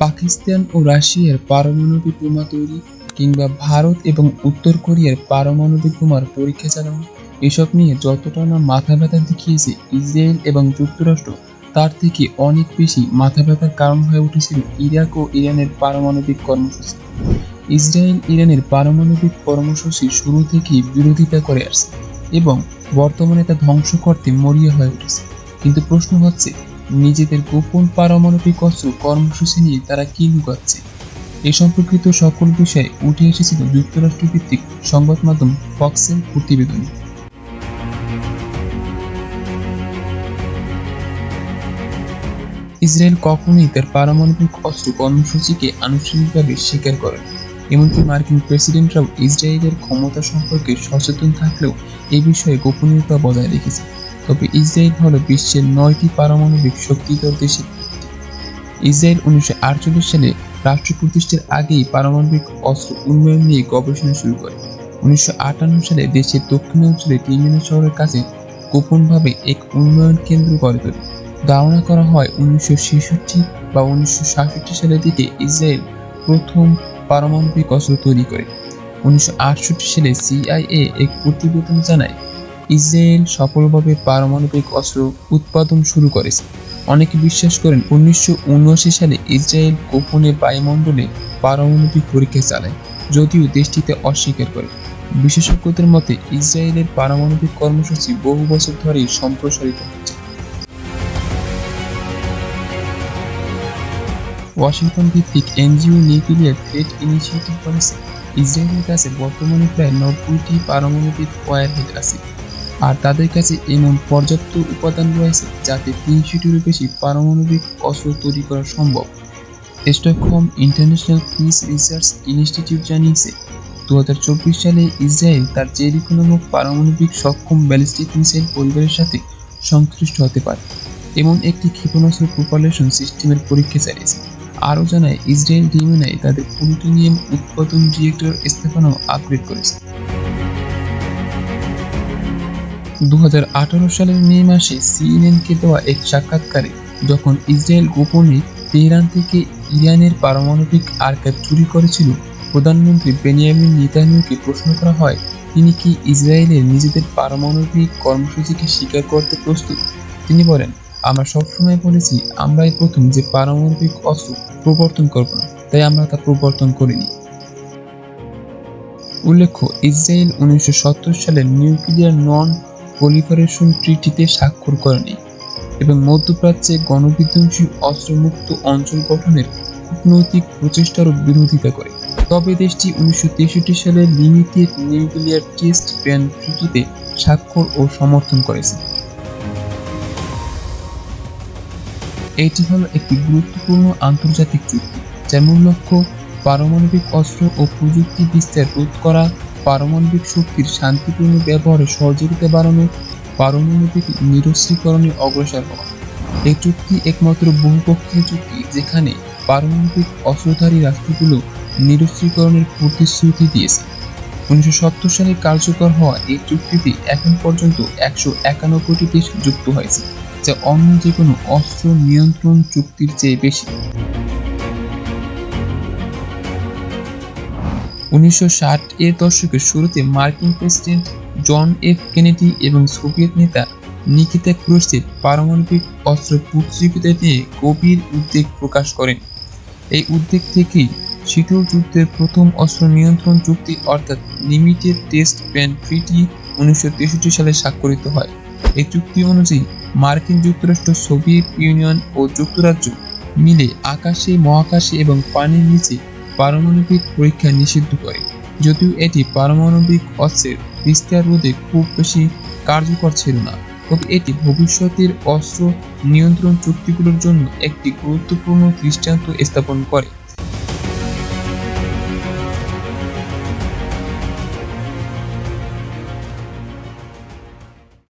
পাকিস্তান ও রাশিয়ার পারমাণবিক বোমা তৈরি কিংবা ভারত এবং উত্তর কোরিয়ার পারমাণবিক বোমার পরীক্ষা চালানো, এসব নিয়ে যতটা না মাথা ব্যথা দেখিয়েছে ইসরায়েল এবং যুক্তরাষ্ট্র, তার থেকে অনেক বেশি মাথা ব্যথার কারণ হয়ে উঠেছিল ইরাক ও ইরানের পারমাণবিক কর্মসূচি। ইসরায়েল ইরানের পারমাণবিক কর্মসূচি শুরু থেকেই বিরোধিতা করে আসছে এবং বর্তমানে তা ধ্বংস করতে মরিয়া হয়ে উঠেছে। কিন্তু প্রশ্ন হচ্ছে, নিজেদের গোপন পারমাণবিক অস্ত্র কর্মসূচি নিয়ে তারা কি লুকাচ্ছে? এ সম্পর্কিত সকল বিষয় উঠে এসেছিল যুক্তরাষ্ট্রভিত্তিক সংবাদ মাধ্যম ফক্সের প্রতিবেদনে। ইসরায়েল কখনোই তার পারমাণবিক অস্ত্র কর্মসূচিকে আনুষ্ঠানিকভাবে স্বীকার করে না। এমনকি মার্কিন প্রেসিডেন্টরাও ইসরায়েলের ক্ষমতা সম্পর্কে সচেতন থাকলেও এই বিষয়ে গোপনীয়তা বজায় রেখেছে। তবে ইসরায়েল হলো বিশ্বের 9টি পারমাণবিক শক্তিধর দেশের একটি। ইসরায়েল 1948 সালে রাষ্ট্র প্রতিষ্ঠার আগেই পারমাণবিক অস্ত্র উন্নয়ন নিয়ে গবেষণা শুরু করে। 1958 সালে দেশের দক্ষিণাঞ্চলে টিমিনা শহরের কাছে গোপনভাবে এক উন্নয়ন কেন্দ্র গড়ে তোলে। ধারণা করা হয় 1966 বা 1967 সালের দিকে ইসরায়েল প্রথম পারমাণবিক অস্ত্র তৈরি করে। 1968 সালে সিআইএ এক প্রতিবেদন জানায় ইসরায়েল সফলভাবে পারমাণবিক অস্ত্র উৎপাদন শুরু করেছে। অনেকে বিশ্বাস করেন 1979 সালে ইসরায়েল গোপনে বায়ুমণ্ডলে পারমাণবিক পরীক্ষা চালায়, যদিও দেশটিতে অস্বীকার করে। বিশেষজ্ঞদের মতে ইসরায়েলের পারমাণবিক কর্মসূচি বহু বছর ধরেই সম্প্রসারিত হচ্ছে। ওয়াশিংটন ভিত্তিক এনজিও নিউক্লিয়ার থ্রেট ইনিশিয়েটিভ বলেছে, ইসরায়েলের কাছে বর্তমানে প্রায় 90টি পারমাণবিক ওয়ারহেড আছে, আর তাদের কাছে এমন পর্যাপ্ত উপাদান রয়েছে যাতে 300টিরও বেশি পারমাণবিক অস্ত্র তৈরি করা সম্ভব। Stockholm international piece research institute জানিয়েছে, 2024 সালে ইসরায়েল তার জেরিকো নামক পারমাণবিক সক্ষম ব্যালিস্টিক মিসাইল পরিবারের সাথে সংশ্লিষ্ট হতে পারে এমন একটি ক্ষেপণাস্ত্র প্রোপালশন সিস্টেমের পরীক্ষা চালিয়েছে। আরও জানায়, ইসরায়েল ডিমোনায় তাদের প্লুটোনিয়াম উৎপাদন রিয়েক্টর স্থাপনাও আপগ্রেড করেছে। 2018 সালের মে মাসে সিএনএনকে দেওয়া এক সাক্ষাৎকারে যখন ইসরায়েল গোপনে তেহরান থেকে ইরানের পারমাণবিক আর্কাইভ চুরি করেছিল, প্রধানমন্ত্রী বেনিয়ামিন নেতানিয়াহুকে প্রশ্ন করা হয়, তিনি কি ইসরায়েলের নিজেদের পারমাণবিক কর্মসূচিকে স্বীকার করতে প্রস্তুত? তিনি বলেন, আমরা সবসময় বলেছি আমরাই প্রথম যে পারমাণবিক অস্ত্র প্রবর্তন করব না, তাই আমরা তা প্রবর্তন করিনি। উল্লেখ্য, ইসরায়েল 1970 সালের নিউক্লিয়ার নন প্রলিফারেশন ট্রিটিতে স্বাক্ষর করেনি এবং মধ্যপ্রাচ্যে গণবিধ্বংসী অস্ত্রমুক্ত অঞ্চল গঠনের কূটনৈতিক প্রচেষ্টারও বিরোধিতা করে। তবে দেশটি 1963 সালের লিমিটেড নিউক্লিয়ার টেস্ট ব্যান ট্রিটিতে স্বাক্ষর ও সমর্থন করেছে। এটি হলো একটি গুরুত্বপূর্ণ আন্তর্জাতিক চুক্তি, যার মূল লক্ষ্য পারমাণবিক অস্ত্র ও প্রযুক্তি বিস্তার রোধ করা, পারমাণবিক শক্তির শান্তিপূর্ণ ব্যবহারে সহযোগিতা বাড়ানো, পারমাণবিক নিরস্ত্রীকরণে অগ্রসর হওয়া। এই চুক্তি একমাত্র বহুপক্ষীয় চুক্তি যেখানে পারমাণবিক অস্ত্রধারী রাষ্ট্রগুলো নিরস্ত্রীকরণের প্রতিশ্রুতি দিয়েছে। 1970 সালে কার্যকর হওয়া এই চুক্তিতে এখন পর্যন্ত 191টি দেশ যুক্ত হয়েছে, যা অন্য যে কোনো অস্ত্র নিয়ন্ত্রণ চুক্তির চেয়ে বেশি। 1960-এর দশকের শুরুতে মার্কিন প্রেসিডেন্ট জন এফ কেনেডি এবং সোভিয়েত নেতা নিকিতা ক্রুশ্চেভ পারমাণবিক অস্ত্র প্রতিযোগিতা নিয়ে গভীর উদ্বেগ প্রকাশ করেন। এই উদ্বেগ থেকেই শীতল যুদ্ধের প্রথম অস্ত্র নিয়ন্ত্রণ চুক্তি অর্থাৎ লিমিটেড টেস্ট ব্যান ট্রিটি 1963 সালে স্বাক্ষরিত হয়। এই চুক্তি অনুযায়ী মার্কিন যুক্তরাষ্ট্র, সোভিয়েত ইউনিয়ন ও যুক্তরাজ্য মিলে আকাশে, মহাকাশে এবং পানির নিচে পারমাণবিক পরীক্ষা নিষিদ্ধ করে। যদিও এটি পারমাণবিক অস্ত্রের বিস্তার রোধে খুব বেশি কার্যকর ছিল না, তবে এটি ভবিষ্যতের অস্ত্র নিয়ন্ত্রণ চুক্তিগুলোর জন্য একটি গুরুত্বপূর্ণ দৃষ্টান্ত স্থাপন করে।